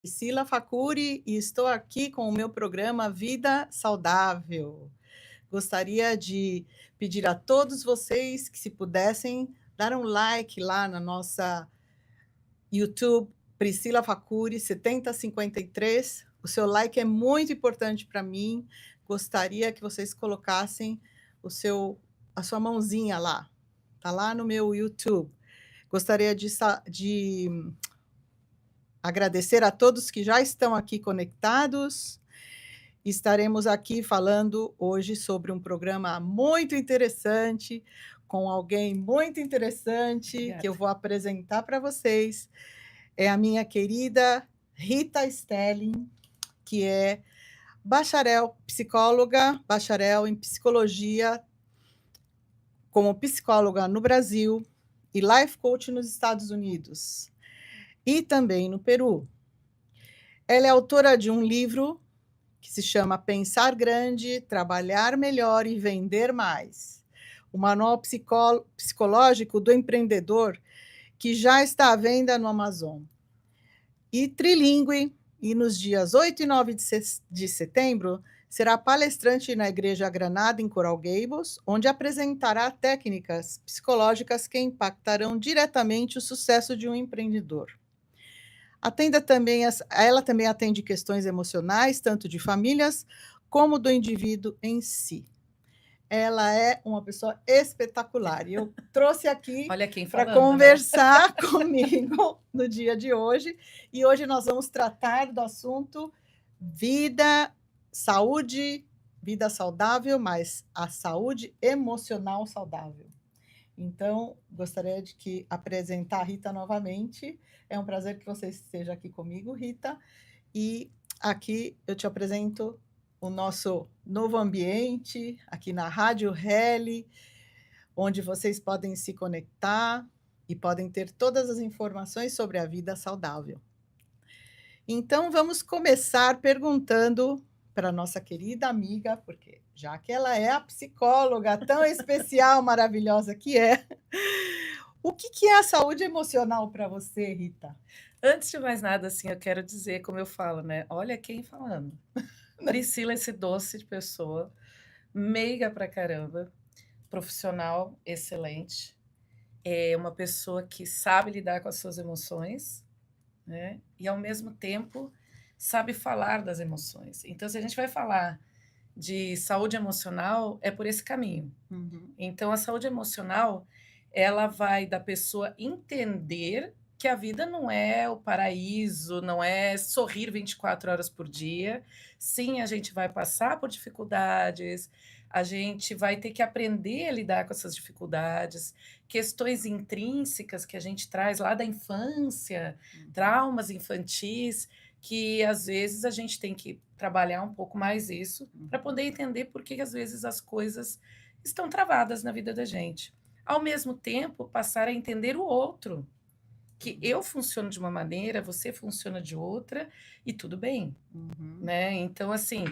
Priscila Facuri e estou aqui com o meu programa Vida Saudável. Gostaria de pedir a todos vocês que, se pudessem, dar um like lá na nossa YouTube, Priscila Facuri 7053. O seu like é muito importante para mim. Gostaria que vocês colocassem a sua mãozinha lá. Está lá no meu YouTube. Gostaria de agradecer a todos que já estão aqui conectados. Estaremos aqui falando hoje sobre um programa muito interessante, com alguém muito interessante, Obrigada. que eu vou apresentar para vocês. É a minha querida Rita Stelling, que é bacharel psicóloga, bacharel em psicologia, como psicóloga no Brasil e life coach nos Estados Unidos e também no Peru. Ela é autora de um livro que se chama Pensar Grande, Trabalhar Melhor e Vender Mais. O manual psicológico do empreendedor, que já está à venda no Amazon. E trilingue, e nos dias 8 e 9 de setembro, será palestrante na Igreja Granada, em Coral Gables, onde apresentará técnicas psicológicas que impactarão diretamente o sucesso de um empreendedor. Ela também atende questões emocionais, tanto de famílias como do indivíduo em si. Ela é uma pessoa espetacular e eu trouxe aqui Olha quem para falando, né? conversar comigo no dia de hoje. E hoje nós vamos tratar do assunto vida, saúde, vida saudável, mas a saúde emocional saudável. Então, gostaria de apresentar a Rita novamente. É um prazer que você esteja aqui comigo, Rita. E aqui eu te apresento o nosso novo ambiente, aqui na Rádio Reli, onde vocês podem se conectar e podem ter todas as informações sobre a vida saudável. Então, vamos começar perguntando para nossa querida amiga, porque já que ela é a psicóloga tão especial, maravilhosa que é, o que é a saúde emocional para você, Rita? Antes de mais nada, assim, eu quero dizer, como eu falo, né? Olha quem falando. Priscila, esse doce de pessoa, meiga pra caramba, profissional excelente, é uma pessoa que sabe lidar com as suas emoções, né? E ao mesmo tempo sabe falar das emoções. Então, se a gente vai falar de saúde emocional, é por esse caminho. Uhum. Então, a saúde emocional, ela vai da pessoa entender que a vida não é o paraíso, não é sorrir 24 horas por dia. Sim, a gente vai passar por dificuldades, a gente vai ter que aprender a lidar com essas dificuldades, questões intrínsecas que a gente traz lá da infância, traumas infantis, que às vezes a gente tem que trabalhar um pouco mais isso para poder entender por que às vezes as coisas estão travadas na vida da gente. Ao mesmo tempo, passar a entender o outro, que eu funciono de uma maneira, você funciona de outra, e tudo bem, né? Então, assim,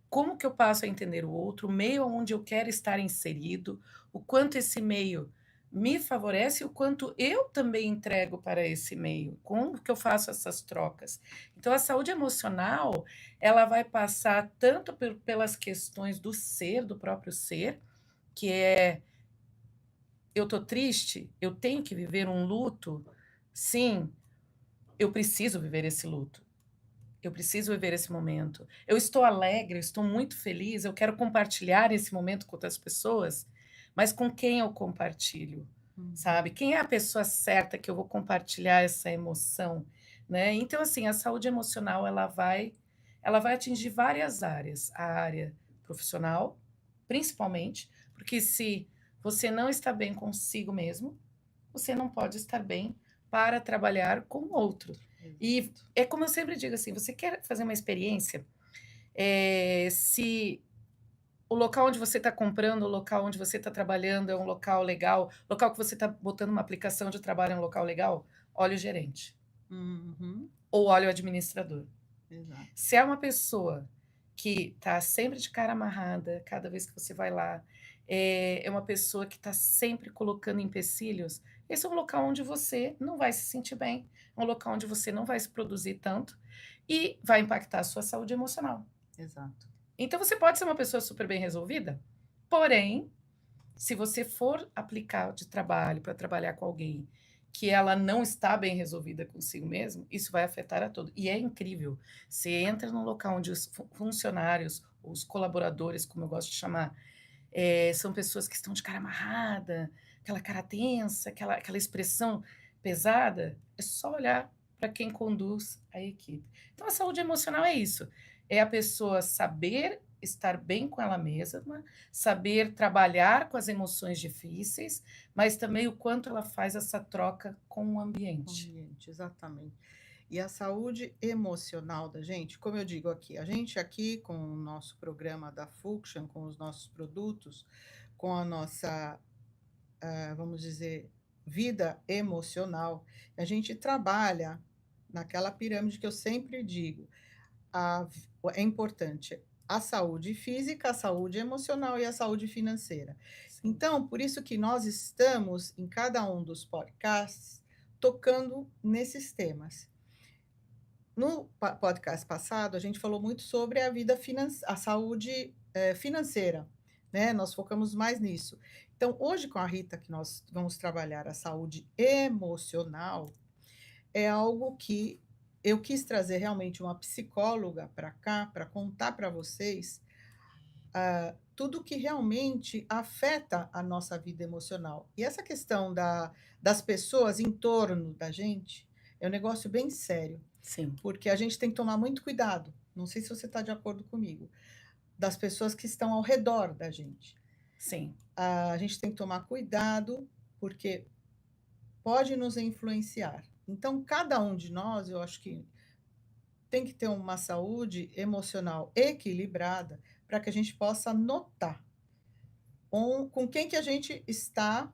como que eu passo a entender o outro, o meio onde eu quero estar inserido, o quanto esse meio me favorece, o quanto eu também entrego para esse meio, como que eu faço essas trocas. Então, a saúde emocional, ela vai passar tanto pelas questões do ser, do próprio ser, que é eu tô triste, eu tenho que viver um luto. Sim, eu preciso viver esse luto. Eu preciso viver esse momento. Eu estou alegre, eu estou muito feliz, eu quero compartilhar esse momento com outras pessoas, mas com quem eu compartilho, sabe? Quem é a pessoa certa que eu vou compartilhar essa emoção, né? Então, assim, a saúde emocional, ela vai atingir várias áreas. A área profissional, principalmente, porque se você não está bem consigo mesmo, você não pode estar bem para trabalhar com o outro. E é como eu sempre digo assim, você quer fazer uma experiência, se o local onde você está comprando, o local onde você está trabalhando é um local legal, o local que você está botando uma aplicação de trabalho é um local legal, olhe o gerente Uhum. ou olhe o administrador. Exato. Se é uma pessoa que está sempre de cara amarrada, cada vez que você vai lá, é uma pessoa que está sempre colocando empecilhos, esse é um local onde você não vai se sentir bem, é um local onde você não vai se produzir tanto. e vai impactar a sua saúde emocional. Exato. Então você pode ser uma pessoa super bem resolvida, porém, se você for aplicar de trabalho para trabalhar com alguém que ela não está bem resolvida consigo mesmo, isso vai afetar a todo. E é incrível. Você entra num local onde os funcionários, os colaboradores, como eu gosto de chamar, são pessoas que estão de cara amarrada, aquela cara tensa, aquela expressão pesada, é só olhar para quem conduz a equipe. Então, a saúde emocional é isso, é a pessoa saber estar bem com ela mesma, saber trabalhar com as emoções difíceis, mas também o quanto ela faz essa troca com o ambiente. Ambiente, exatamente. E a saúde emocional da gente, como eu digo aqui, a gente aqui com o nosso programa da Function, com os nossos produtos, com a nossa, vamos dizer, vida emocional, a gente trabalha naquela pirâmide que eu sempre digo, é importante a saúde física, a saúde emocional e a saúde financeira. Sim. Então, por isso que nós estamos em cada um dos podcasts tocando nesses temas. No podcast passado, a gente falou muito sobre a vida a saúde financeira, né? Nós focamos mais nisso. Então, hoje com a Rita, que nós vamos trabalhar a saúde emocional, é algo que eu quis trazer realmente uma psicóloga para cá, para contar para vocês tudo que realmente afeta a nossa vida emocional. E essa questão das pessoas em torno da gente é um negócio bem sério. Sim. Porque a gente tem que tomar muito cuidado, não sei se você está de acordo comigo, das pessoas que estão ao redor da gente. Sim. A gente tem que tomar cuidado, porque pode nos influenciar. Então, cada um de nós, eu acho que tem que ter uma saúde emocional equilibrada para que a gente possa notar com quem que a gente está,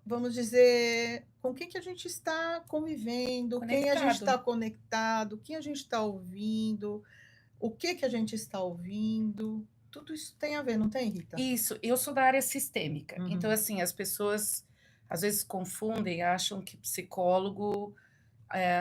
vamos dizer, com quem que a gente está convivendo, quem a gente está conectado, quem a gente está ouvindo, o que a gente está ouvindo. Tudo isso tem a ver, não tem, Rita? Isso, eu sou da área sistêmica. Então, assim, as pessoas às vezes confundem, acham que psicólogo,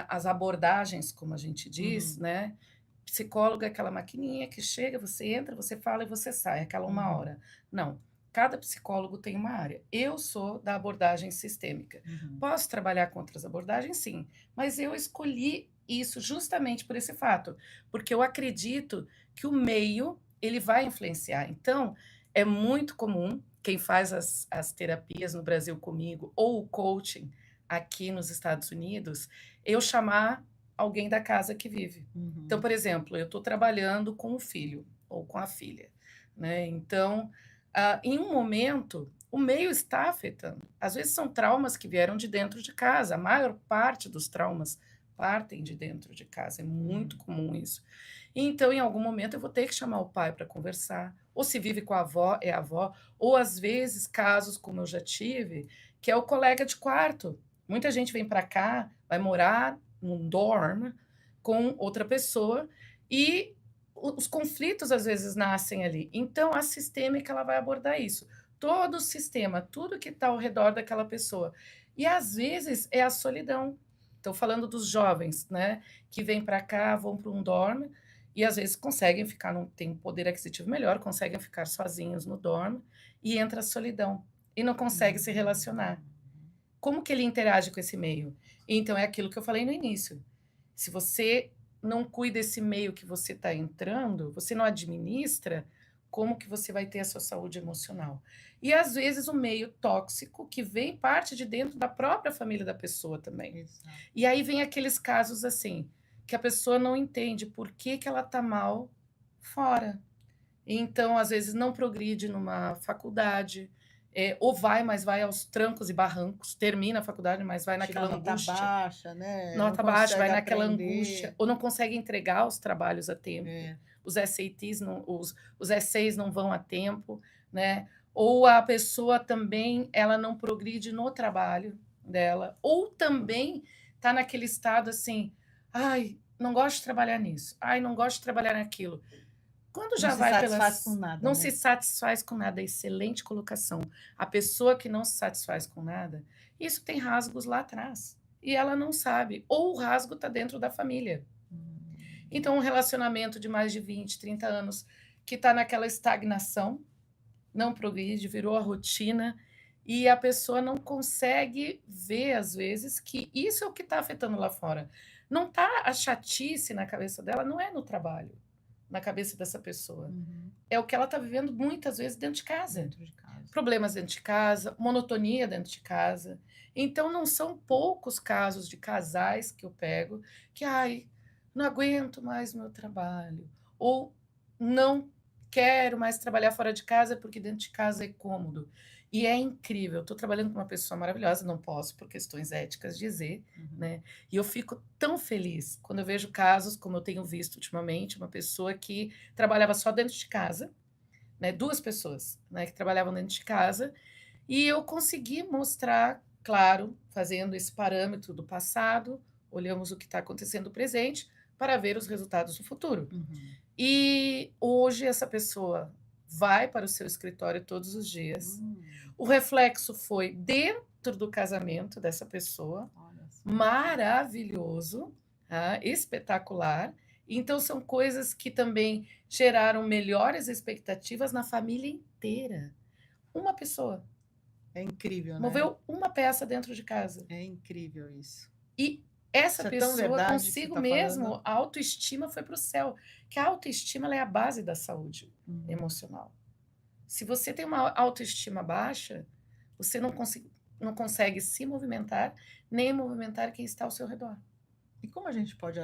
as abordagens, como a gente diz, né? Psicólogo é aquela maquininha que chega, você entra, você fala e você sai, aquela uma hora. Não. Cada psicólogo tem uma área. Eu sou da abordagem sistêmica. Posso trabalhar com outras abordagens? Sim. Mas eu escolhi isso justamente por esse fato. Porque eu acredito que o meio, ele vai influenciar. Então, é muito comum quem faz as terapias no Brasil comigo, ou o coaching aqui nos Estados Unidos, eu chamar alguém da casa que vive. Então, por exemplo, eu estou trabalhando com o filho ou com a filha, né? Então, em um momento, o meio está afetando. Às vezes são traumas que vieram de dentro de casa. A maior parte dos traumas partem de dentro de casa. É muito comum isso. Então, em algum momento, eu vou ter que chamar o pai para conversar. Ou se vive com a avó, é a avó. Ou, às vezes, casos como eu já tive, que é o colega de quarto. Muita gente vem para cá, vai morar num dorm com outra pessoa e os conflitos às vezes nascem ali. Então a sistêmica ela vai abordar isso. Todo o sistema, tudo que está ao redor daquela pessoa. E às vezes é a solidão. Estou falando dos jovens, né, que vêm para cá, vão para um dorm e às vezes conseguem ficar, não tem um poder aquisitivo melhor, conseguem ficar sozinhos no dorm e entra a solidão e não consegue se relacionar. Como que ele interage com esse meio? Então, é aquilo que eu falei no início. Se você não cuida desse meio que você está entrando, você não administra, como que você vai ter a sua saúde emocional? E, às vezes, o meio tóxico que vem parte de dentro da própria família da pessoa também. Exato. E aí vem aqueles casos assim, que a pessoa não entende por que ela está mal fora. Então, às vezes, não progride numa faculdade, ou vai, mas vai aos trancos e barrancos, termina a faculdade, mas vai naquela angústia. Nota baixa, né? Nota baixa, vai consegue naquela aprender. angústia, ou não consegue entregar os trabalhos a tempo. Os SATs, os essays não vão a tempo, né? Ou a pessoa também, ela não progride no trabalho dela, ou também está naquele estado assim, ai, não gosto de trabalhar nisso, ai, não gosto de trabalhar naquilo. Quando já vai satisfaz com nada, não né? se satisfaz com nada, excelente colocação. A pessoa que não se satisfaz com nada, isso tem rasgos lá atrás. e ela não sabe. Ou o rasgo está dentro da família. Hum. Então, um relacionamento de mais de 20, 30 anos que está naquela estagnação, não progride, virou a rotina, e a pessoa não consegue ver, às vezes, que isso é o que está afetando lá fora. Não está a chatice na cabeça dela, não é no trabalho, na cabeça dessa pessoa. Uhum. É o que ela está vivendo muitas vezes dentro de casa. Dentro de casa. Problemas dentro de casa, monotonia dentro de casa. Então, não são poucos casos de casais que eu pego que, ai, não aguento mais meu trabalho, ou não quero mais trabalhar fora de casa porque dentro de casa é cômodo. E é incrível. Estou trabalhando com uma pessoa maravilhosa, não posso, por questões éticas, dizer, Uhum. né? E eu fico tão feliz quando eu vejo casos, como eu tenho visto ultimamente, uma pessoa que trabalhava só dentro de casa, né, 2 pessoas, né, que trabalhavam dentro de casa, e eu consegui mostrar, claro, fazendo esse parâmetro do passado, olhamos o que está acontecendo no presente, para ver os resultados do futuro. Uhum. E hoje essa pessoa vai para o seu escritório todos os dias. Hum. O reflexo foi dentro do casamento dessa pessoa, Olha só. maravilhoso, tá, espetacular. Então são coisas que também geraram melhores expectativas na família inteira. Uma pessoa É incrível, né? moveu uma peça dentro de casa. É incrível isso. E essa Isso é tão pessoa, verdade que você consigo está mesmo, falando. a autoestima foi para o céu. Que a autoestima ela é a base da saúde Uhum. emocional. Se você tem uma autoestima baixa, você não consegue se movimentar, nem movimentar quem está ao seu redor. E como a gente pode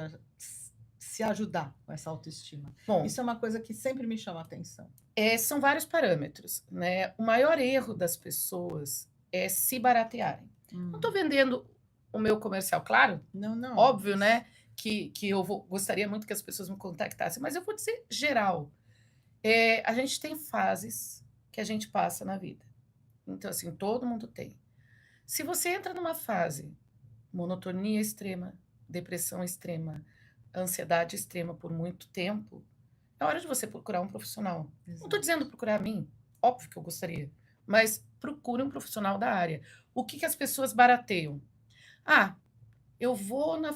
se ajudar com essa autoestima? Bom, Isso é uma coisa que sempre me chama a atenção. são vários parâmetros, né? O maior erro das pessoas é se baratearem. Não estou vendendo o meu comercial, claro, Não, não. óbvio, né? Que eu gostaria muito que as pessoas me contactassem, mas eu vou dizer geral. A gente tem fases que a gente passa na vida. Então, assim, todo mundo tem. Se você entra numa fase, monotonia extrema, depressão extrema, ansiedade extrema por muito tempo, é hora de você procurar um profissional. Não estou Exato. dizendo procurar a mim, óbvio que eu gostaria, mas procure um profissional da área. O que as pessoas barateiam? Ah, eu vou no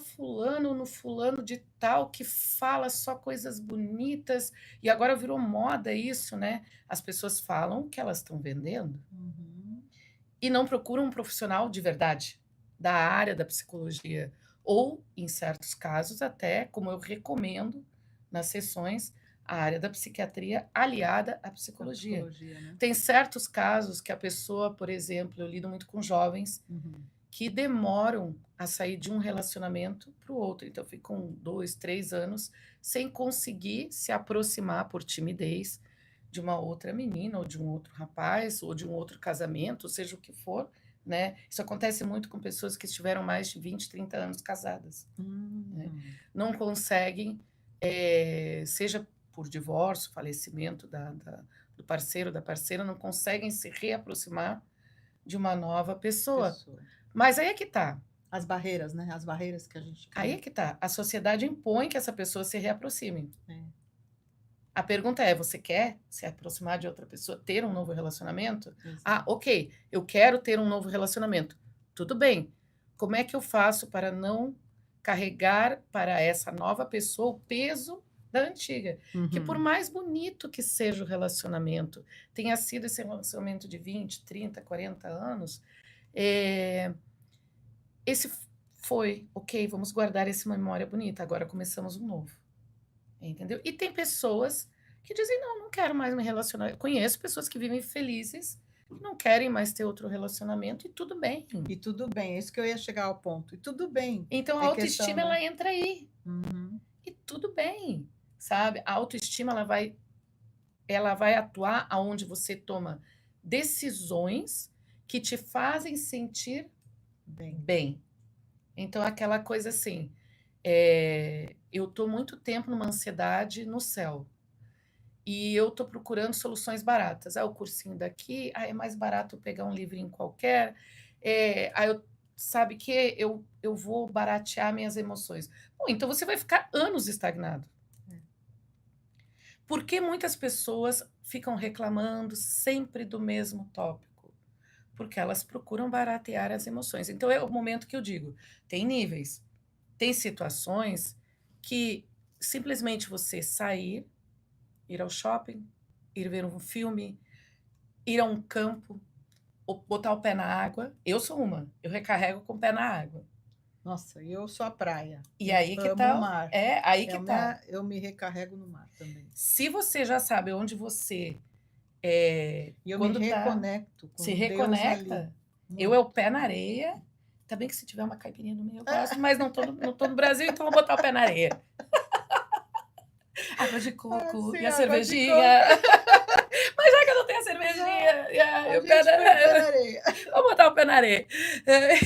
fulano de tal que fala só coisas bonitas, e agora virou moda isso, né? As pessoas falam o que elas estão vendendo Uhum. e não procuram um profissional de verdade, da área da psicologia. Ou, em certos casos, até, como eu recomendo nas sessões, a área da psiquiatria aliada à A psicologia. psicologia, né? Tem certos casos que a pessoa, por exemplo, eu lido muito com jovens Uhum. que demoram a sair de um relacionamento para o outro. Então, ficam 2, 3 anos sem conseguir se aproximar por timidez de uma outra menina, ou de um outro rapaz, ou de um outro casamento, seja o que for, né? Isso acontece muito com pessoas que estiveram mais de 20, 30 anos casadas. Né? Não conseguem, seja por divórcio, falecimento do parceiro, da parceira, não conseguem se reaproximar de uma nova pessoa. Mas aí é que tá. As barreiras, né? As barreiras que a gente cria. Aí é que tá. A sociedade impõe que essa pessoa se reaproxime. É. A pergunta é: você quer se aproximar de outra pessoa, ter um novo relacionamento? Exato. Ah, ok, eu quero ter um novo relacionamento. Tudo bem. Como é que eu faço para não carregar para essa nova pessoa o peso da antiga? Que por Uhum. mais bonito que seja o relacionamento, tenha sido esse relacionamento de 20, 30, 40 anos, esse foi, ok, vamos guardar essa memória bonita, agora começamos um novo. Entendeu? E tem pessoas que dizem, não, não quero mais me relacionar. Eu conheço pessoas que vivem felizes, que não querem mais ter outro relacionamento, e tudo bem. E tudo bem, é isso que eu ia chegar ao ponto. E tudo bem. Então, a É autoestima, questão, né? ela entra aí. Uhum. E tudo bem, sabe? A autoestima, ela vai atuar aonde você toma decisões que te fazem sentir Bem. bem. Então, aquela coisa assim, eu estou muito tempo numa ansiedade no céu. E eu estou procurando soluções baratas. O cursinho daqui, é mais barato pegar um livrinho qualquer. Sabe que eu vou baratear minhas emoções. Bom, então você vai ficar anos estagnado. Por que muitas pessoas ficam reclamando sempre do mesmo tópico? porque elas procuram baratear as emoções. Então é o momento que eu digo, tem níveis, tem situações que simplesmente você sair, ir ao shopping, ir ver um filme, ir a um campo, ou botar o pé na água. Eu sou eu recarrego com o pé na água. Nossa, eu sou a praia. E Eu aí que amo tá, o mar. aí que tá. Eu me recarrego no mar também. Se você já sabe onde você E eu me quando tá, reconecto com se Deus ali. reconecta, eu é o pé na areia. Tá bem que se tiver uma caipirinha no meio eu gosto, mas não tô no Brasil, então vou botar o pé na areia. Água de coco sim, e a água de cervejinha. Mas já que eu não tenho a cervejinha, e A o gente pé põe o pé na... na areia. Vou botar o pé na areia.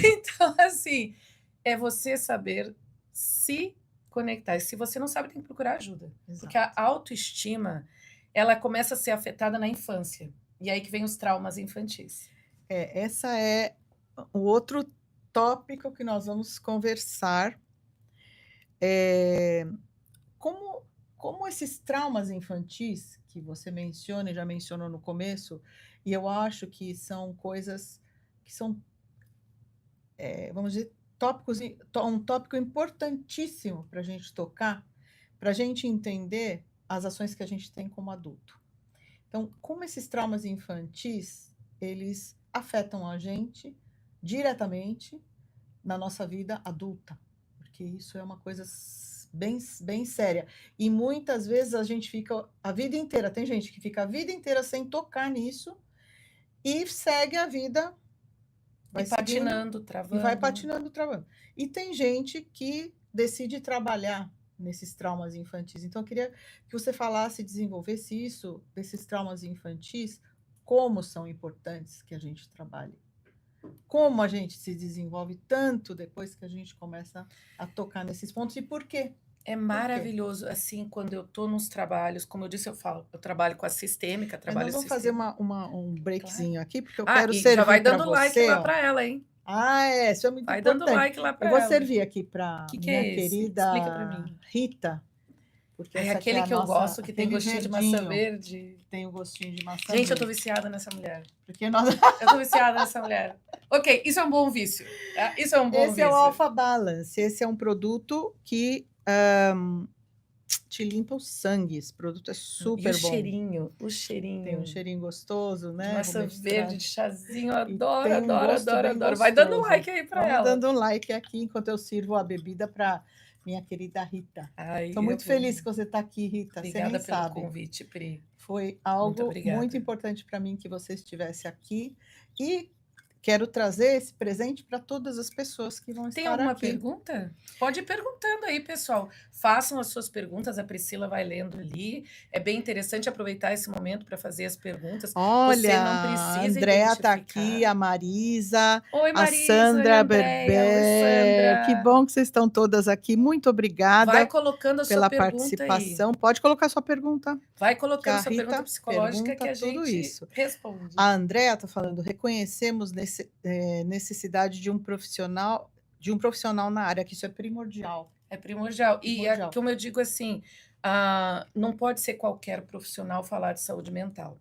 Então, assim, é você saber se conectar. E se você não sabe, tem que procurar ajuda. Porque a Exato. autoestima, ela começa a ser afetada na infância. E aí que vem os traumas infantis. Essa é o outro tópico que nós vamos conversar. Como esses traumas infantis que você menciona e já mencionou no começo, e eu acho que são coisas que são, vamos dizer, um tópico importantíssimo para a gente tocar, para a gente entender as ações que a gente tem como adulto. Então, como esses traumas infantis, eles afetam a gente diretamente na nossa vida adulta, porque isso é uma coisa bem séria. E muitas vezes a gente fica a vida inteira, tem gente que fica a vida inteira sem tocar nisso e segue a vida, vai patinando, e vai travando. patinando, travando. E tem gente que decide trabalhar nesses traumas infantis. Então, eu queria que você falasse, desenvolvesse isso, desses traumas infantis, como são importantes que a gente trabalhe. Como a gente se desenvolve tanto depois que a gente começa a tocar nesses pontos e por quê? É maravilhoso, assim, quando eu tô nos trabalhos, como eu disse, eu trabalho com a sistêmica, Mas trabalho nós vamos fazer sistêmica. um breakzinho Claro. aqui, porque eu Ah, quero e já vai servir para dando like você. lá para ela, hein? Isso é muito Vai dando importante. like lá para Eu vou ela. servir aqui para Que minha é esse? querida Explica para mim. Rita, porque É essa aqui é aquele a que eu nossa, gosto, que tem aquele gostinho de maçã verdinho, verde. que tem o gostinho de maçã Gente, eu verde. tô viciada nessa mulher. Porque nós... Eu tô viciada nessa mulher. Ok, isso é um bom vício. Tá? Isso é um bom Esse vício. é o Alpha Balance. Esse é um produto que te limpa o sangue. Esse produto é super E o bom. cheirinho, o cheirinho. Tem um cheirinho gostoso, né? De maçã verde, de chazinho, eu adoro, tem um adoro, gosto adoro, bem adoro. Vai dando gostoso. like aí pra Vamos ela. dando um like aqui enquanto eu sirvo a bebida para minha querida Rita. Estou muito feliz que você está aqui, Rita. Obrigada você nem pelo sabe. convite, Pri. Foi algo muito importante para mim que você estivesse aqui e quero trazer esse presente para todas as pessoas que vão estar aqui. Tem alguma pergunta? Pode ir perguntando aí, pessoal. Façam as suas perguntas, a Priscila vai lendo ali. É bem interessante aproveitar esse momento para fazer as perguntas. Olha, você não precisa a Andréa está aqui, a Marisa, Oi, Marisa, a Sandra Andréia, oi, Berber. Sandra. Que bom que vocês estão todas aqui. Muito obrigada. Vai colocando a sua pergunta participação. aí. Pode colocar sua pergunta. Vai colocando a sua pergunta psicológica que a gente responde. A Andréa está falando, reconhecemos necessidade de um profissional na área, que isso é primordial. É primordial. E como eu digo assim, não pode ser qualquer profissional falar de saúde mental,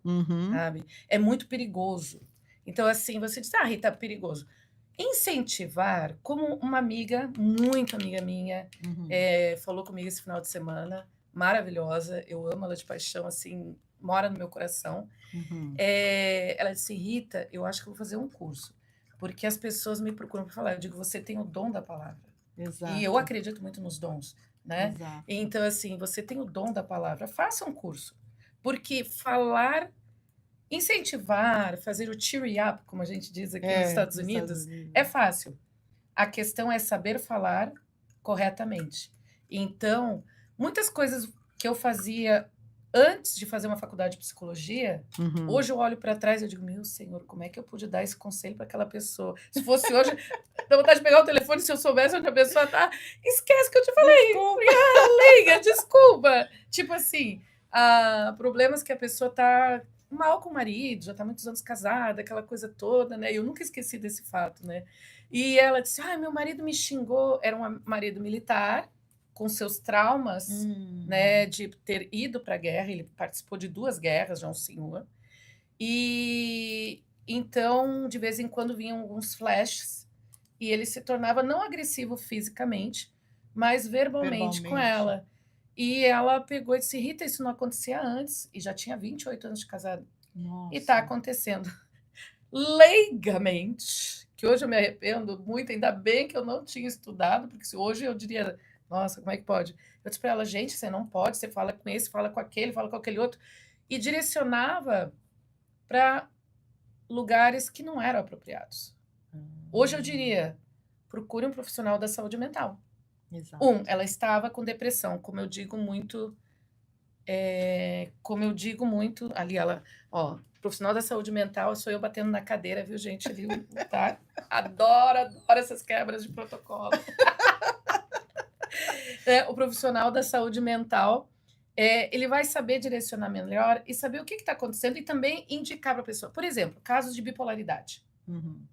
sabe? É muito perigoso. Então, assim, você diz, Rita, é perigoso. Incentivar, como uma amiga, muito amiga minha, falou comigo esse final de semana, maravilhosa, eu amo ela de paixão, assim, mora no meu coração. Ela disse, Rita, eu acho que eu vou fazer um curso, porque as pessoas me procuram para falar, eu digo, você tem o dom da palavra. Exato. E eu acredito muito nos dons, né? Exato. Então, assim, você tem o dom da palavra, faça um curso, porque falar, incentivar, fazer o cheer up, como a gente diz aqui nos Estados Unidos, é fácil. A questão é saber falar corretamente. Então, muitas coisas que eu fazia antes de fazer uma faculdade de psicologia, hoje eu olho para trás e eu digo, meu senhor, como é que eu pude dar esse conselho para aquela pessoa? Se fosse hoje, dá vontade de pegar o telefone, se eu soubesse onde a pessoa está, esquece que eu te falei. Desculpa. Desculpa. Tipo assim, problemas que a pessoa está mal com o marido, já está muitos anos casada, aquela coisa toda, né? Eu nunca esqueci desse fato, né? E ela disse, meu marido me xingou, era um marido militar, com seus traumas, né, de ter ido para a guerra, ele participou de 2 guerras, já um senhor, e Então, de vez em quando vinham alguns flashes e ele se tornava não agressivo fisicamente, mas verbalmente com Verbalmente. ela. E ela pegou e disse: Rita, isso não acontecia antes. E já tinha 28 anos de casada. E está Nossa. acontecendo leigamente, que hoje eu me arrependo muito, ainda bem que eu não tinha estudado, porque se hoje eu diria, nossa, como é que pode? Eu disse para ela, gente, você não pode, você fala com esse, fala com aquele, fala com aquele outro, e direcionava para lugares que não eram apropriados. Hoje eu diria, procure um profissional da saúde mental. Exato. Ela estava com depressão, como eu digo muito, ali ela, ó, profissional da saúde mental, sou eu batendo na cadeira, viu, gente? Ali, tá? Adoro essas quebras de protocolo. O profissional da saúde mental, ele vai saber direcionar melhor e saber o que está acontecendo e também indicar para a pessoa. Por exemplo, casos de bipolaridade.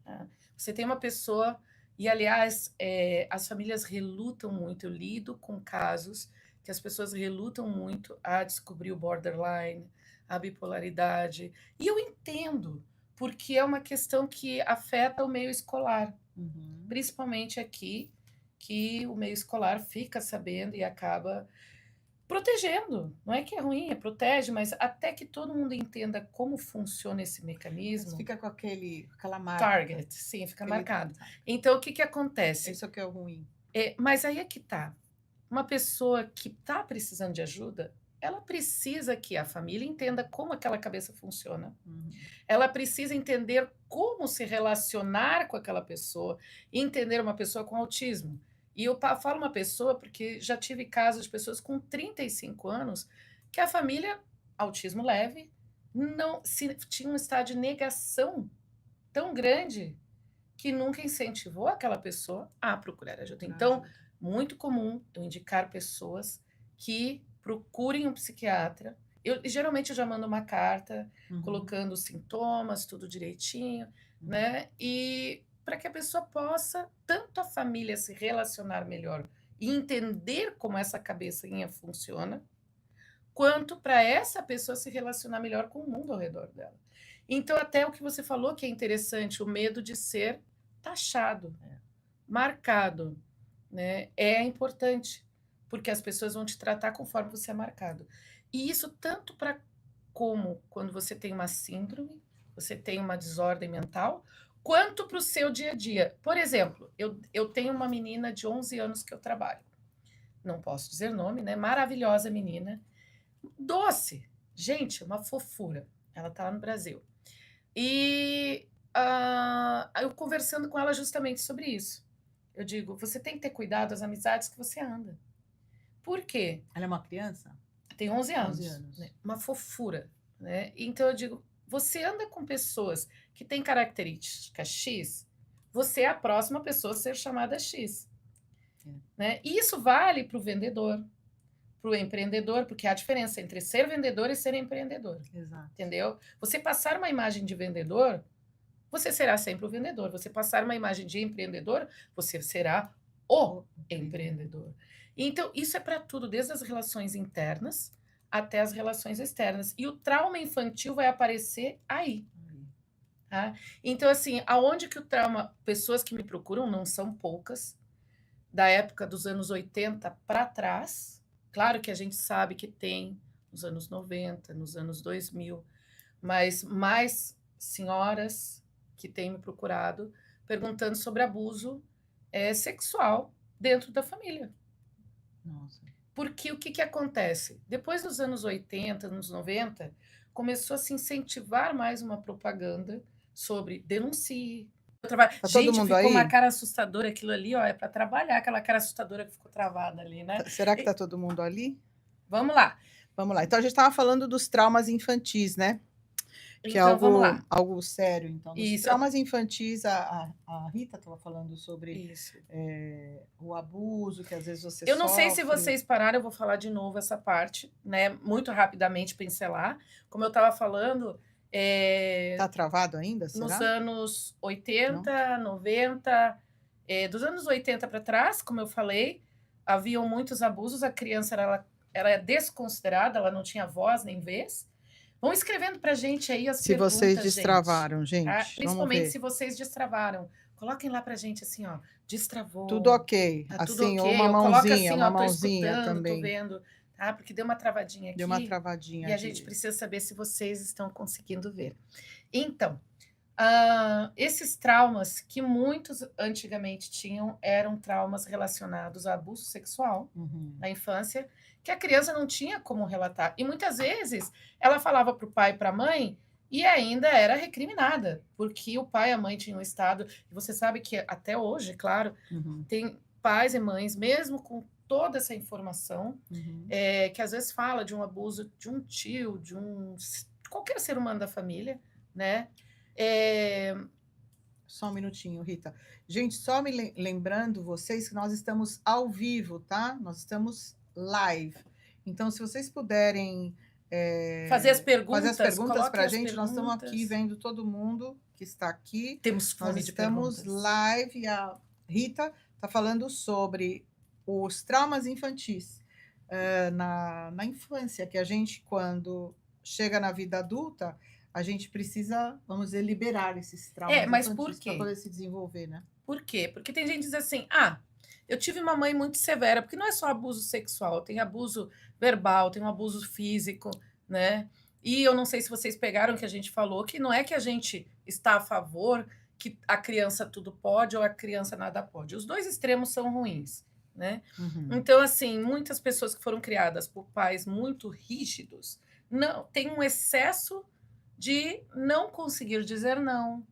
Tá? Você tem uma pessoa, e aliás, as famílias relutam muito, eu lido com casos que as pessoas relutam muito a descobrir o borderline, a bipolaridade. E eu entendo, porque é uma questão que afeta o meio escolar, principalmente aqui, que o meio escolar fica sabendo e acaba protegendo. Não é que é ruim, protege, mas até que todo mundo entenda como funciona esse Mas mecanismo. fica com aquela marca. Target, sim, fica Aquele marcado. target. Então, o que acontece? Isso que é o ruim. Mas aí é que tá. Uma pessoa que está precisando de ajuda, ela precisa que a família entenda como aquela cabeça funciona. Ela precisa entender como se relacionar com aquela pessoa, entender uma pessoa com autismo. E eu falo uma pessoa porque já tive casos de pessoas com 35 anos que a família, autismo leve, não tinha um estado de negação tão grande que nunca incentivou aquela pessoa a procurar ajuda. Então, muito comum eu indicar pessoas que procurem um psiquiatra. Geralmente eu já mando uma carta colocando os sintomas, tudo direitinho, né? E para que a pessoa possa, tanto a família se relacionar melhor e entender como essa cabecinha funciona, quanto para essa pessoa se relacionar melhor com o mundo ao redor dela. Então, até o que você falou que é interessante, o medo de ser taxado, marcado, né? É importante, porque as pessoas vão te tratar conforme você é marcado. E isso tanto para como quando você tem uma síndrome, você tem uma desordem mental, quanto para o seu dia a dia. Por exemplo, eu tenho uma menina de 11 anos que eu trabalho. Não posso dizer nome, né? Maravilhosa menina. Doce. Gente, uma fofura. Ela está lá no Brasil. E eu conversando com ela justamente sobre isso. Eu digo, você tem que ter cuidado das amizades que você anda. Por quê? Ela é uma criança? Tem 11 anos. Né? Uma fofura. Né? Então eu digo, você anda com pessoas que têm característica X, você é a próxima pessoa a ser chamada X. Né? E isso vale para o vendedor, para o empreendedor, porque há diferença entre ser vendedor e ser empreendedor. Exato. Entendeu? Você passar uma imagem de vendedor, você será sempre o vendedor. Você passar uma imagem de empreendedor, você será o empreendedor. Então, isso é para tudo, desde as relações internas até as relações externas. E o trauma infantil vai aparecer aí. Tá? Então, assim, aonde que o trauma... Pessoas que me procuram, não são poucas, da época dos anos 80 para trás. Claro que a gente sabe que tem nos anos 90, nos anos 2000, mas mais senhoras que têm me procurado perguntando sobre abuso sexual dentro da família. Nossa. Porque o que acontece? Depois dos anos 80, anos 90, começou a se incentivar mais uma propaganda sobre denuncie. Gente, todo mundo ficou aí? uma cara assustadora aquilo ali, ó, é para trabalhar aquela cara assustadora que ficou travada ali, né? Será que está todo mundo ali? Vamos lá. Vamos lá. Então, a gente estava falando dos traumas infantis, né? Que Então, é vamos lá. algo sério. Então, os Isso. traumas infantis, a Rita estava falando sobre Isso. o abuso, que às vezes você Eu não sei se sofre. vocês pararam, eu vou falar de novo essa parte, né? Muito rapidamente pincelar. Como eu estava falando, Está travado ainda, será? nos anos 80, 90, dos anos 80 para trás, como eu falei, haviam muitos abusos, a criança era desconsiderada, ela não tinha voz nem vez, Vão escrevendo pra gente aí as Se vocês perguntas, gente, destravaram, tá? gente, vamos Principalmente ver. se vocês destravaram. Coloquem lá pra gente assim, ó, Tudo destravou, ok. tá tudo Assim, ou ok. Ou coloca assim, uma ó, tô mãozinha escutando, tô também. vendo, tá? Porque deu uma travadinha Deu uma aqui e travadinha a gente de... precisa saber se vocês estão conseguindo ver. Então, esses traumas que muitos antigamente tinham eram traumas relacionados a abuso sexual Uhum. na infância, que a criança não tinha como relatar. E muitas vezes ela falava para o pai e para a mãe e ainda era recriminada, porque o pai e a mãe tinham estado. E você sabe que até hoje, claro, Uhum. tem pais e mães, mesmo com toda essa informação, Uhum. que às vezes fala de um abuso de um tio, de qualquer ser humano da família, né? Só um minutinho, Rita. Gente, só me lembrando vocês que nós estamos ao vivo, tá? Nós estamos live. Então, se vocês puderem fazer as fazer as perguntas, perguntas para coloquem a as gente, nós estamos aqui perguntas. vendo todo mundo que está aqui. Temos Nós fome de estamos perguntas. live e a Rita está falando sobre os traumas infantis na infância, que a gente, quando chega na vida adulta, a gente precisa, vamos dizer, liberar esses traumas Mas por infantis para quê? poder se desenvolver, né? Por quê? Porque tem gente que diz assim: eu tive uma mãe muito severa, porque não é só abuso sexual, tem abuso verbal, tem um abuso físico, né? E eu não sei se vocês pegaram que a gente falou que não é que a gente está a favor que a criança tudo pode ou a criança nada pode. Os dois extremos são ruins, né? Uhum. Então, assim, muitas pessoas que foram criadas por pais muito rígidos não têm um excesso de não conseguir dizer não.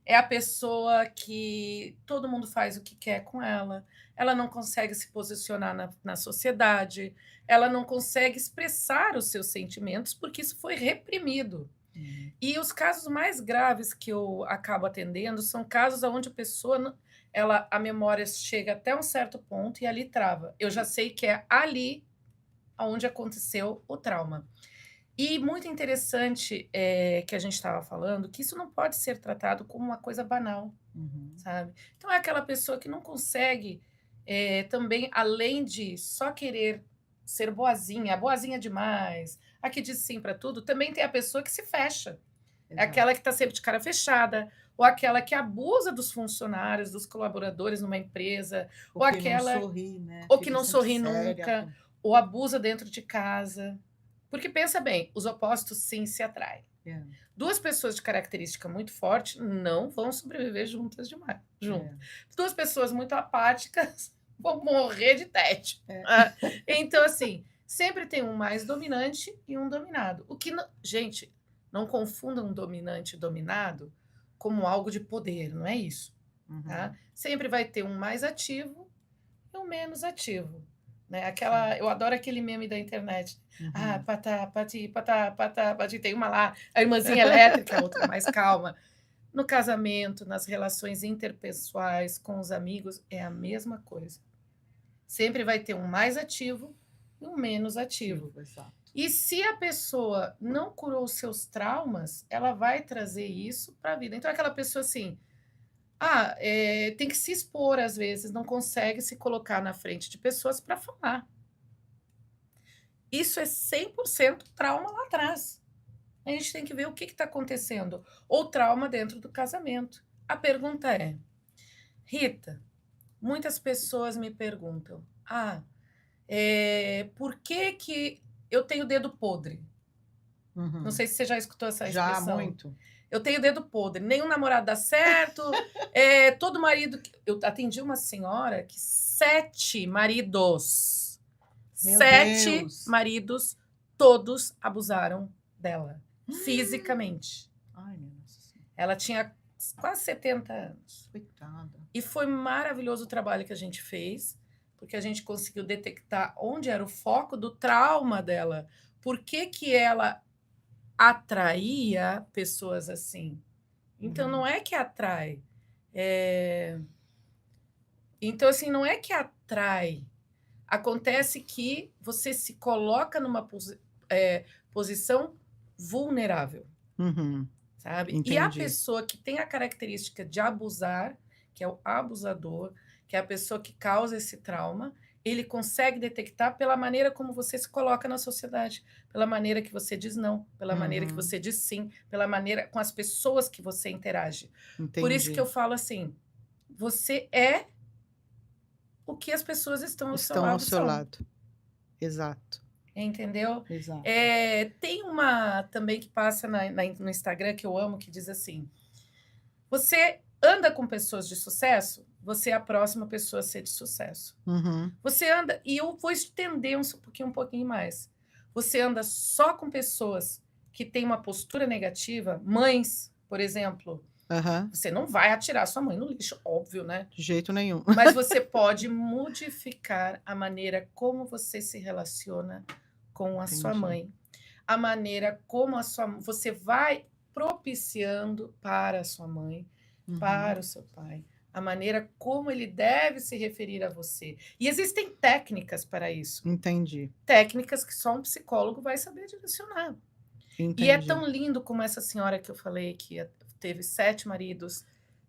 É a pessoa que todo mundo faz o que quer com ela não consegue se posicionar na sociedade, ela não consegue expressar os seus sentimentos, porque isso foi reprimido. Uhum. E os casos mais graves que eu acabo atendendo são casos onde a pessoa, a memória chega até um certo ponto e ali trava. Eu já sei que é ali onde aconteceu o trauma. E muito interessante que a gente estava falando que isso não pode ser tratado como uma coisa banal, Uhum. sabe? Então é aquela pessoa que não consegue também, além de só querer ser boazinha demais, a que diz sim para tudo, também tem a pessoa que se fecha. É aquela que está sempre de cara fechada, ou aquela que abusa dos funcionários, dos colaboradores numa empresa, ou Porque aquela não sorri, né? ou que Fica não sempre sorri séria. nunca, ou abusa dentro de casa. Porque pensa bem, os opostos sim se atraem. É. Duas pessoas de característica muito forte não vão sobreviver juntas demais. Duas pessoas muito apáticas vão morrer de tédio. Então, assim, sempre tem um mais dominante e um dominado. O que gente, não confundam um dominante e dominado como algo de poder, não é isso. Uhum. Tá? Sempre vai ter um mais ativo e um menos ativo. Né? Eu adoro aquele meme da internet. Uhum. Patá, pati, patá, patá, pati. Tem uma lá, a irmãzinha elétrica, a outra mais calma. No casamento, nas relações interpessoais, com os amigos, é a mesma coisa. Sempre vai ter um mais ativo e um menos ativo. Exato. E se a pessoa não curou os seus traumas, ela vai trazer isso para a vida. Então, aquela pessoa assim, tem que se expor às vezes, não consegue se colocar na frente de pessoas para falar. Isso é 100% trauma lá atrás. A gente tem que ver o que está acontecendo. Ou trauma dentro do casamento. A pergunta é, Rita, muitas pessoas me perguntam, por que eu tenho dedo podre? Uhum. Não sei se você já escutou essa expressão. Já, muito. Eu tenho dedo podre, nenhum namorado dá certo, todo marido... Eu atendi uma senhora que 7 maridos, Meu 7 Deus. maridos, todos abusaram dela, fisicamente. Ai, meu Deus. Ela tinha quase 70 anos. Coitada. E foi maravilhoso o trabalho que a gente fez, porque a gente conseguiu detectar onde era o foco do trauma dela. Por que ela atraía pessoas assim? Então, não é que atrai. Então, assim, não é que atrai. Acontece que você se coloca numa posição vulnerável. Uhum. Sabe? Entendi. E a pessoa que tem a característica de abusar, que é o abusador, que é a pessoa que causa esse trauma, ele consegue detectar pela maneira como você se coloca na sociedade, pela maneira que você diz não, pela maneira que Uhum. você diz sim, pela maneira com as pessoas que você interage. Por isso que Entendi. eu falo assim, você é o que as pessoas estão ao seu Estão ao lado seu são, lado. Exato, entendeu? exato. Tem uma também que passa no Instagram que eu amo, que diz assim, você anda com pessoas de sucesso, você é a próxima pessoa a ser de sucesso. Uhum. Você anda, e eu vou estender um pouquinho mais. Você anda só com pessoas que têm uma postura negativa, mães, por exemplo. Aham. Você não vai atirar sua mãe no lixo, óbvio, né? De jeito nenhum. Mas você pode modificar a maneira como você se relaciona com a sua Entendi. mãe. A maneira como você vai propiciando para a sua mãe, Uhum. para o seu pai, a maneira como ele deve se referir a você. E existem técnicas para isso. Entendi, Técnicas que só um psicólogo vai saber direcionar. E é tão entendi. lindo como essa senhora que eu falei, que teve 7 maridos,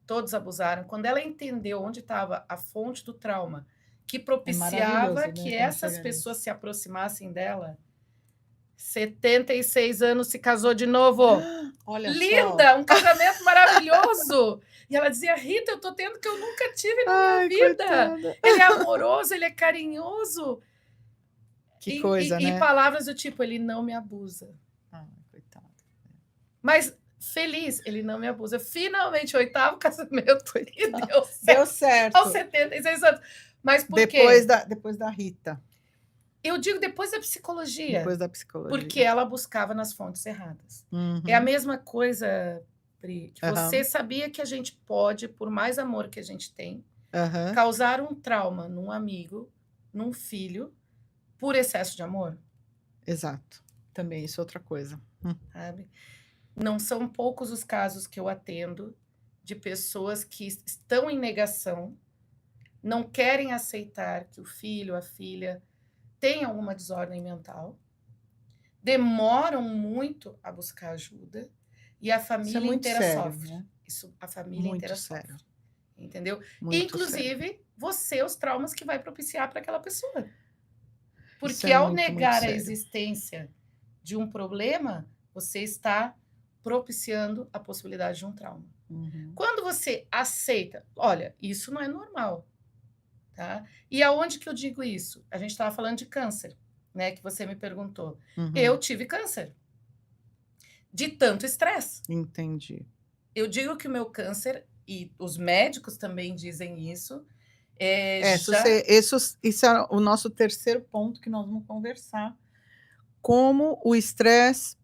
todos abusaram. Quando ela entendeu onde estava a fonte do trauma, que É propiciava maravilhoso, né, que quando essas chega pessoas nisso. se aproximassem dela, 76 anos, se casou de novo. Olha só. Linda, um casamento maravilhoso. E ela dizia, Rita, eu tô tendo o que eu nunca tive na minha Ai, vida. coitada. Ele é amoroso, ele é carinhoso. Que coisa, E né? palavras do tipo, ele não me abusa. Ai, coitada. Mas feliz, ele não me abusa. Finalmente, 8º casamento e Coitada. deu Deu certo. Aos certo. 76 anos. Mas por Depois quê? depois da Rita, Eu digo depois da psicologia. depois da Porque psicologia. ela buscava nas fontes erradas. Uhum. É a mesma coisa, Pri, que você Aham. sabia que a gente pode, por mais amor que a gente tem, Aham. causar um trauma num amigo, num filho, por excesso de amor, Exato. Também isso é outra coisa. sabe? Não são poucos os casos que eu atendo de pessoas que estão em negação, não querem aceitar que o filho, a filha, tem alguma desordem mental, demoram muito a buscar ajuda e a Isso é família muito inteira sério, sofre. né? Isso, a família inteira Muito sério. sofre. Entendeu? Muito sério. Inclusive, você, os traumas que vai propiciar para aquela pessoa. Isso Porque é ao muito, muito negar a sério. existência de um problema, você está propiciando a possibilidade de um trauma. Uhum. Quando você aceita, olha, isso não é normal, tá? E aonde que eu digo isso? A gente estava falando de câncer, né? Que você me perguntou. Uhum. Eu tive câncer de tanto estresse. Entendi. Eu digo que o meu câncer, e os médicos também dizem isso, Isso é o nosso terceiro ponto que nós vamos conversar. Como o estresse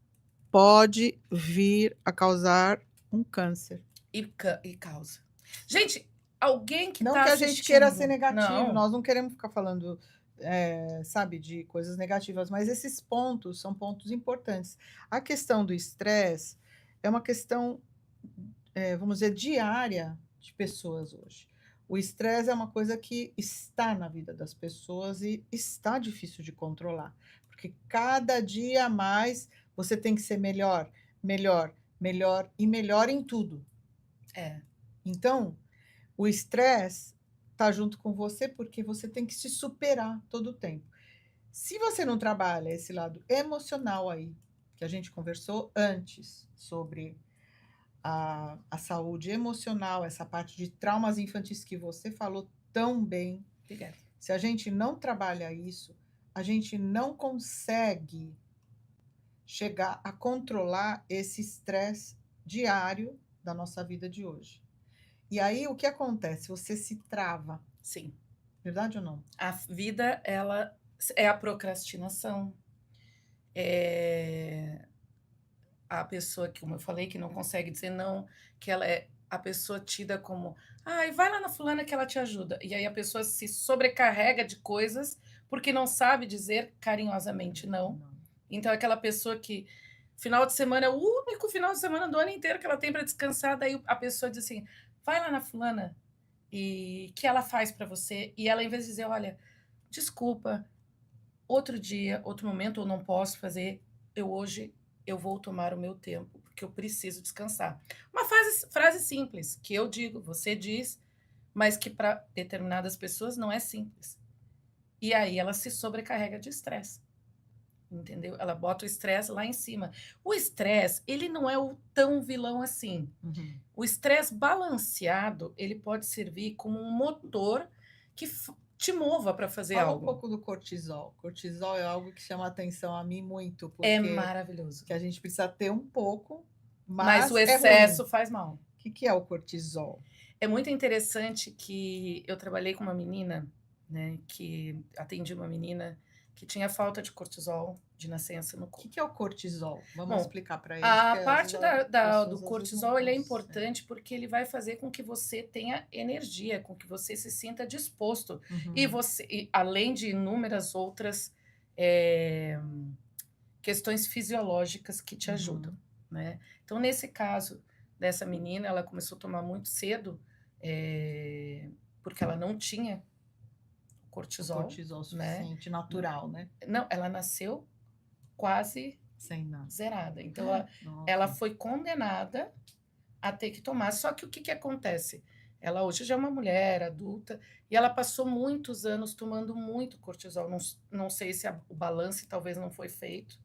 pode vir a causar um câncer. e causa. Gente, alguém que Não está que a gente queira ser assistindo... negativo, Não, nós não queremos ficar falando, sabe, de coisas negativas, mas esses pontos são pontos importantes. A questão do estresse é uma questão, vamos dizer, diária de pessoas hoje. O estresse é uma coisa que está na vida das pessoas e está difícil de controlar, porque cada dia mais você tem que ser melhor, melhor, melhor e melhor em tudo. é. Então, o estresse está junto com você porque você tem que se superar todo o tempo. Se você não trabalha esse lado emocional aí, que a gente conversou antes sobre a saúde emocional, essa parte de traumas infantis que você falou tão bem, Obrigada. se a gente não trabalha isso, a gente não consegue chegar a controlar esse estresse diário da nossa vida de hoje. E aí, o que acontece? Você se trava. Sim. Verdade ou não? A vida, ela é a procrastinação. É a pessoa que, como eu falei, que não consegue dizer não, que ela é a pessoa tida como, ai, vai lá na fulana que ela te ajuda. E aí a pessoa se sobrecarrega de coisas porque não sabe dizer carinhosamente não. Então, aquela pessoa que final de semana é o único final de semana do ano inteiro que ela tem para descansar, daí a pessoa diz assim, vai lá na fulana e que ela faz para você. E ela, em vez de dizer, olha, desculpa, outro dia, outro momento eu não posso fazer, hoje eu vou tomar o meu tempo, porque eu preciso descansar. Uma frase simples, que eu digo, você diz, mas que para determinadas pessoas não é simples. E aí ela se sobrecarrega de estresse, entendeu? Ela bota o estresse lá em cima. O estresse, ele não é o tão vilão assim. Uhum. O estresse balanceado, ele pode servir como um motor que te mova para fazer Fala um algo. pouco do cortisol. Cortisol é algo que chama atenção a mim muito, É porque maravilhoso. que a gente precisa ter um pouco, Mas mas o é excesso ruim. faz mal. O que é o cortisol? É muito interessante que eu trabalhei com uma menina, né, que atendi uma menina que tinha falta de cortisol de nascença no O corpo. que é o cortisol? Vamos Bom, explicar para eles, a porque às parte vezes as do pessoas às vezes não cortisol, ele é conseguem. importante porque ele vai fazer com que você tenha energia, com que você se sinta disposto. E Uhum, você, além de inúmeras outras eh, questões fisiológicas que te ajudam, uhum. né? Então, nesse caso dessa menina, ela começou a tomar muito cedo, porque ela não tinha O cortisol, cortisol né? suficiente, natural, né? Não, ela nasceu quase Sem nada. zerada. Então, ela Nossa. foi condenada a ter que tomar. Só que o que acontece? Ela hoje já é uma mulher adulta e ela passou muitos anos tomando muito cortisol. Não sei se o balanço talvez não foi feito,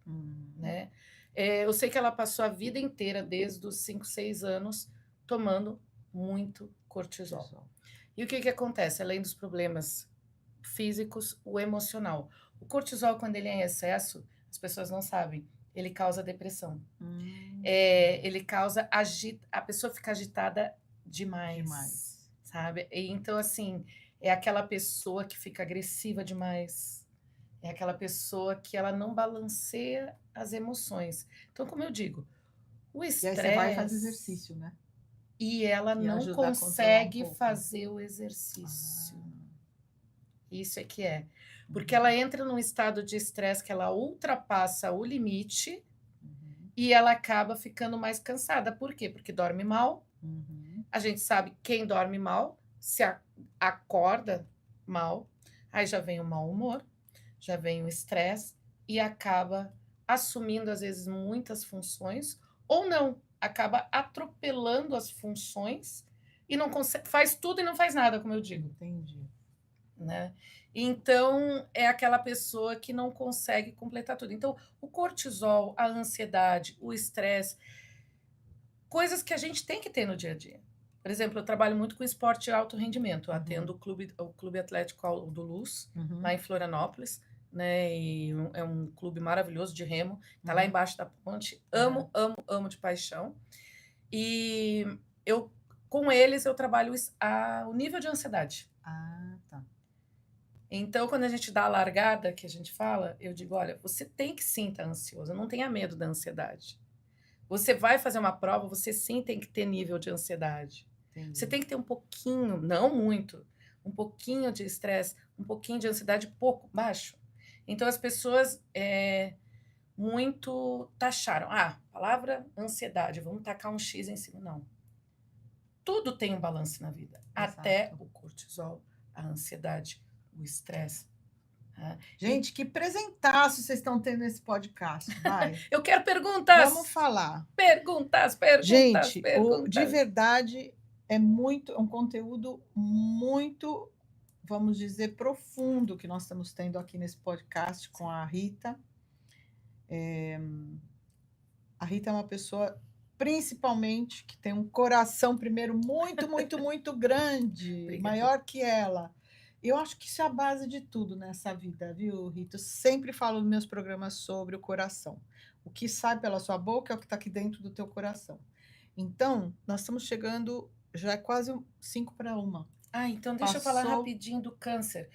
né? Eu sei que ela passou a vida inteira, desde os 5, 6 anos, tomando muito cortisol. E o que acontece? Além dos problemas físicos, o emocional. O cortisol, quando ele é em excesso, as pessoas não sabem, ele causa depressão. Ele causa a pessoa fica agitada demais, sabe? E então, assim, é aquela pessoa que fica agressiva demais, é aquela pessoa que ela não balanceia as emoções. Então, como eu digo, o E aí você vai fazer estresse exercício, né? e ela Que não ajuda a controlar um consegue pouco. fazer o exercício. Isso é que é. Porque Uhum. ela entra num estado de estresse que ela ultrapassa o limite Uhum. e ela acaba ficando mais cansada. Por quê? Porque dorme mal. Uhum. A gente sabe quem dorme mal se acorda mal, aí já vem o mau humor, já vem o estresse e acaba assumindo às vezes muitas funções ou não, acaba atropelando as funções e não consegue, faz tudo e não faz nada, como eu digo. Entendi. Né? Então, é aquela pessoa que não consegue completar tudo. Então, o cortisol, a ansiedade, o estresse, coisas que a gente tem que ter no dia a dia. Por exemplo, eu trabalho muito com esporte de alto rendimento. Eu atendo o Clube Atlético Alto do Luz, lá em Florianópolis, né? E é um clube maravilhoso de remo. Tá lá embaixo da ponte. Amo, amo, amo de paixão. E eu, com eles, eu trabalho o nível de ansiedade. Ah, tá. Então, quando a gente dá a largada, que a gente fala, eu digo, olha, você tem que sim estar ansioso, não tenha medo da ansiedade. Você vai fazer uma prova, você sim tem que ter nível de ansiedade. Entendi. Você tem que ter um pouquinho, não muito, um pouquinho de estresse, um pouquinho de ansiedade, pouco, baixo. Então, as pessoas muito taxaram. Palavra ansiedade, vamos tacar um X em cima. Não. Tudo tem um balanço na vida. Exato. Até o cortisol, a ansiedade, o estresse. Gente, que presentaço vocês estão tendo nesse podcast, vai. Eu quero perguntas. Vamos falar. Perguntas. Gente, perguntas. de verdade, é um conteúdo muito, vamos dizer, profundo que nós estamos tendo aqui nesse podcast com a Rita. A Rita é uma pessoa, principalmente, que tem um coração, primeiro, muito, muito, muito grande, maior que ela. Eu acho que isso é a base de tudo nessa vida, viu, Rita? Eu sempre falo nos meus programas sobre o coração. O que sai pela sua boca é o que está aqui dentro do teu coração. Então, nós estamos chegando, já é quase 5 para 1. Então deixa eu falar rapidinho do câncer.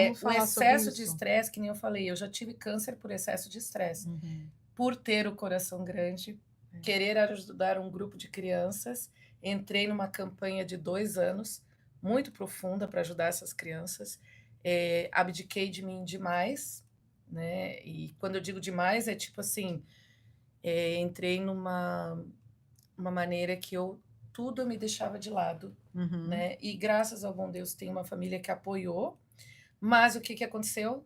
Vamos O falar sobre excesso de isso. estresse, que nem eu falei, eu já tive câncer por excesso de estresse. Por ter o coração grande, querer ajudar um grupo de crianças, entrei numa campanha de 2 anos, muito profunda para ajudar essas crianças. Abdiquei de mim demais, né? E quando eu digo demais, é tipo assim, entrei numa maneira que tudo eu me deixava de lado, né? E graças ao bom Deus tem uma família que apoiou, mas o que aconteceu?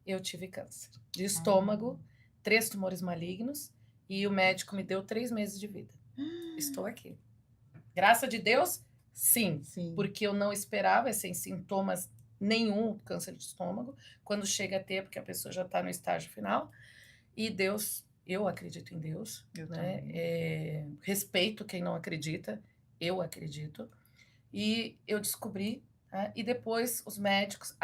Eu tive câncer de estômago, 3 tumores malignos, e o médico me deu 3 meses de vida. Estou aqui. Graças a Deus, sim, porque eu não esperava, sem sintomas nenhum câncer de estômago. Quando chega a ter, porque a pessoa já está no estágio final. E Deus, eu acredito em Deus, Eu né? também. Respeito quem não acredita, eu acredito. E eu descobri, né? E depois os médicos,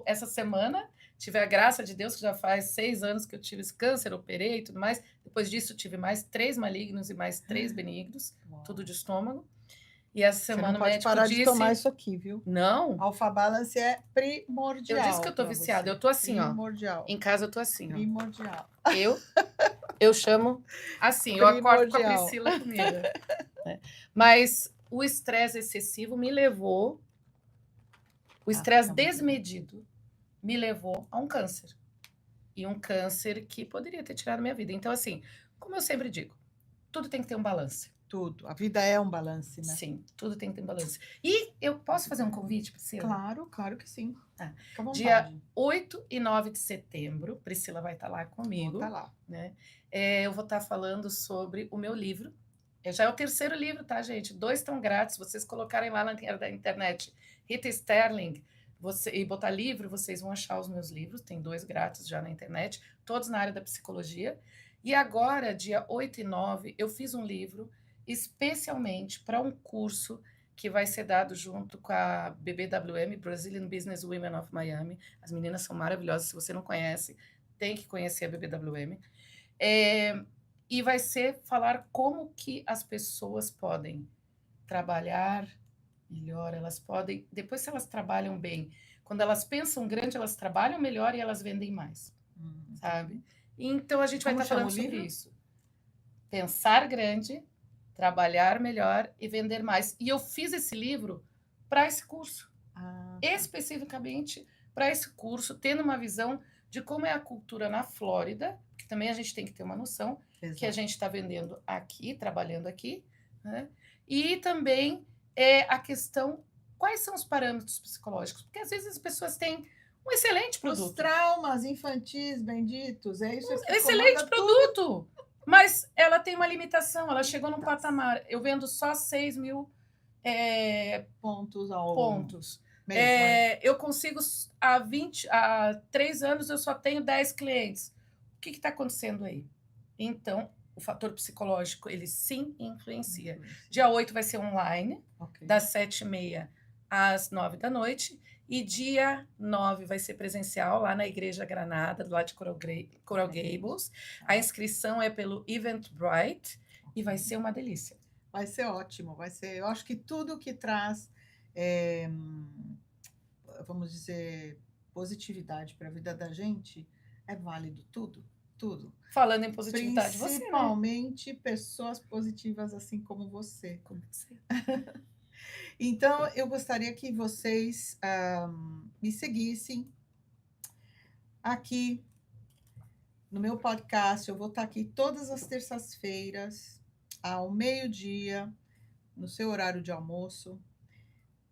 essa semana, tive a graça de Deus, que já faz 6 anos que eu tive esse câncer, operei e tudo mais. Depois disso, tive mais 3 malignos e mais 3 benignos, Uau. tudo de estômago. E essa Você não semana o pode médico parar de tomar disse: isso aqui, viu? não, Alpha Balance é eu primordial disse que eu tô pra viciada. você. Eu tô assim, ó. Primordial. Em casa eu tô assim, ó. Primordial. Eu chamo assim, eu acordo com a Primordial. Priscila comigo. Né? Mas o estresse excessivo me levou, o estresse fica muito bem. desmedido me levou a um câncer. E um câncer que poderia ter tirado minha vida. Então, assim, como eu sempre digo, tudo tem que ter um balanço. Tudo. A vida é um balance, né? Sim, tudo tem que ter um balanço. E eu posso fazer um convite, Priscila? Claro, claro que sim. Ah, Fica à vontade. Dia 8 e 9 de setembro, Priscila vai estar lá comigo. Vou tá lá. Né? Eu vou estar falando sobre o meu livro. Já é o 3º livro, tá, gente? 2 estão grátis. Vocês colocarem lá na internet Rita Sterling e botar livro, vocês vão achar os meus livros. Tem 2 grátis já na internet, todos na área da psicologia. E agora, dia 8 e 9, eu fiz um livro especialmente para um curso que vai ser dado junto com a BBWM, Brazilian Business Women of Miami. As meninas são maravilhosas. Se você não conhece, tem que conhecer a BBWM. E vai ser falar como que as pessoas podem trabalhar melhor, elas podem, depois se elas trabalham bem, quando elas pensam grande, elas trabalham melhor e elas vendem mais, sabe? Então a gente vai estar falando sobre isso. Pensar grande, trabalhar melhor e vender mais. E eu fiz esse livro para esse curso, especificamente para esse curso, tendo uma visão de como é a cultura na Flórida, que também a gente tem que ter uma noção. Exato. Que a gente está vendendo aqui, trabalhando aqui, né? E também a questão, quais são os parâmetros psicológicos? Porque às vezes as pessoas têm um excelente produto. Os traumas infantis benditos, é isso que excelente produto, tudo. Mas ela tem uma limitação, ela chegou num patamar, eu vendo só 6 mil pontos. Eu consigo, há 3 anos eu só tenho 10 clientes. O que está acontecendo aí? Então, o fator psicológico, ele sim influencia. Dia 8 vai ser online, das 7h30 às 9 da noite. E dia 9 vai ser presencial, lá na Igreja Granada, do lado de Coral Gables. A inscrição é pelo Eventbrite e vai ser uma delícia. Vai ser ótimo, vai ser. Eu acho que tudo que traz, vamos dizer, positividade para a vida da gente é válido, tudo. Falando em positividade, principalmente pessoas positivas assim como você. Então, eu gostaria que vocês me seguissem aqui no meu podcast. Eu vou estar aqui todas as terças-feiras, ao meio-dia, no seu horário de almoço.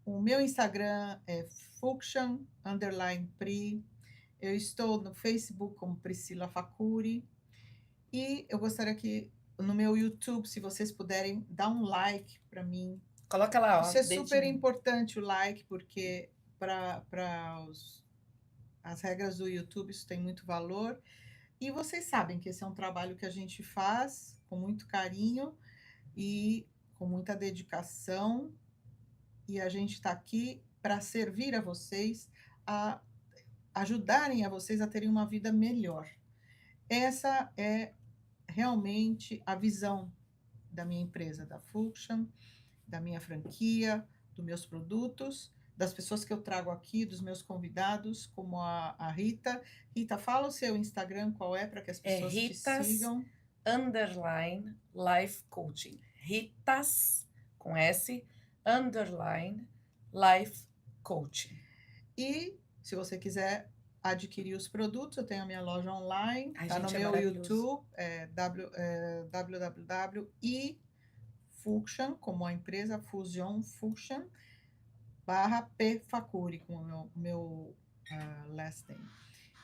O meu Instagram é Fuction_Pri. Eu estou no Facebook como Priscila Facuri. E eu gostaria que no meu YouTube, se vocês puderem, dar um like para mim. Coloca lá, ó. Isso é super importante, o like, porque para as regras do YouTube isso tem muito valor. E vocês sabem que esse é um trabalho que a gente faz com muito carinho e com muita dedicação. E a gente está aqui para servir a vocês, a ajudarem a vocês a terem uma vida melhor. Essa é realmente a visão da minha empresa, da Fuction, da minha franquia, dos meus produtos, das pessoas que eu trago aqui, dos meus convidados, como a Rita. Rita, fala o seu Instagram, qual é, para que as pessoas te sigam. _Life Coaching. Ritas, com S, _Life Coaching. E, se você quiser adquirir os produtos, eu tenho a minha loja online, está no meu YouTube, www.ifuction, como a empresa Fusion Fuction, /P Facuri, como o meu last name.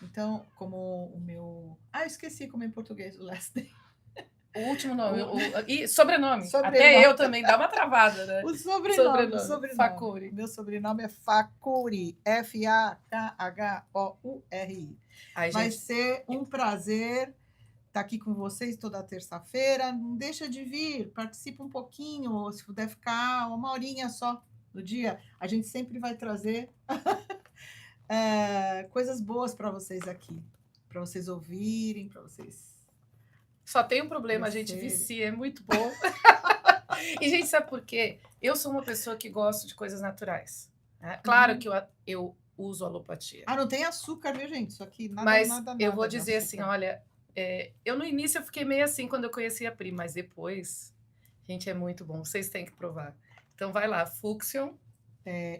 Então, como o meu... esqueci como é em português o last name. O último nome. E sobrenome. Sobrenome. Até eu também. Dá uma travada, né? O sobrenome. Facuri. Meu sobrenome é Facuri. F-A-K-H-O-U-R-I. Ai, Vai gente, ser um prazer estar aqui com vocês toda terça-feira. Não deixa de vir, participa um pouquinho, ou se puder ficar uma horinha só no dia. A gente sempre vai trazer coisas boas para vocês aqui, para vocês ouvirem, para vocês. só tem um problema, a gente vicia, é muito bom. E, gente, sabe por quê? Eu sou uma pessoa que gosto de coisas naturais. Né? Claro que eu uso alopatia. Ah, não tem açúcar, viu, gente? Isso aqui nada, mas nada, eu nada vou de dizer açúcar. assim, olha, eu no início eu fiquei meio assim quando eu conheci a Pri, mas depois, gente, é muito bom. Vocês têm que provar. Então vai lá, Fuxion.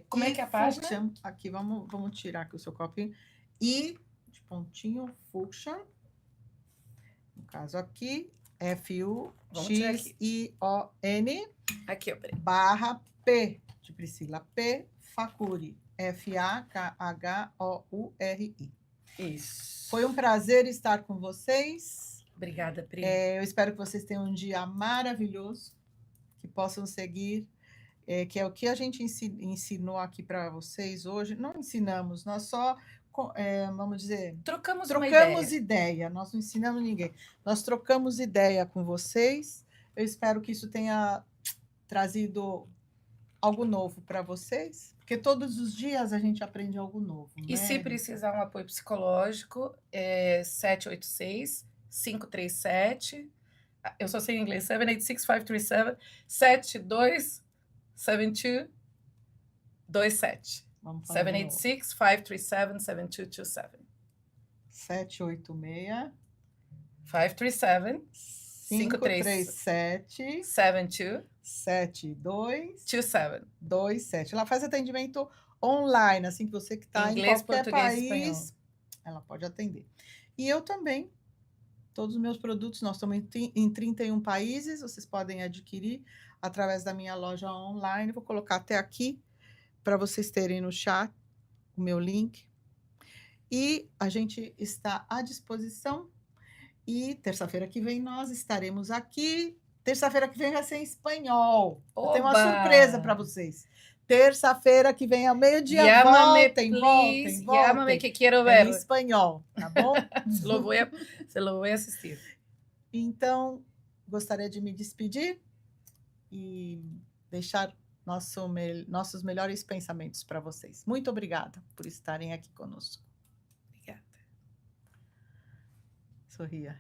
Como é que é a página? Fuxion, aqui, vamos tirar aqui o seu copinho. E, de pontinho, Fuxion. No caso aqui, F-U-X-I-O-N. Aqui, ó, Pri. Barra P, de Priscila. P, Facuri. F-A-K-H-O-U-R-I. Isso. Foi um prazer estar com vocês. Obrigada, Pri. Eu espero que vocês tenham um dia maravilhoso, que possam seguir, que é o que a gente ensinou aqui para vocês hoje. Não ensinamos, nós só, vamos dizer... Trocamos ideia. Nós não ensinamos ninguém. Nós trocamos ideia com vocês. Eu espero que isso tenha trazido algo novo para vocês, porque todos os dias a gente aprende algo novo. E né? se precisar um apoio psicológico, é 786-537, eu só sei em inglês, 786-537-727227. Vamos falar 786-537-7227. 786 537 7227. Ela faz atendimento online, assim que você que está em qualquer país, ela pode atender. E eu também, todos os meus produtos, nós estamos em 31 países, vocês podem adquirir através da minha loja online. Vou colocar até aqui para vocês terem no chat o meu link. E a gente está à disposição. E terça-feira que vem nós estaremos aqui. Terça-feira que vem vai ser em espanhol. Eu tenho uma surpresa para vocês. Terça-feira que vem ao meio-dia, voltem. Llámame que quero ver. Em espanhol, tá bom? Se lo vou assistir. Então, gostaria de me despedir e deixar nossos melhores pensamentos para vocês. Muito obrigada por estarem aqui conosco. Obrigada. Sorria.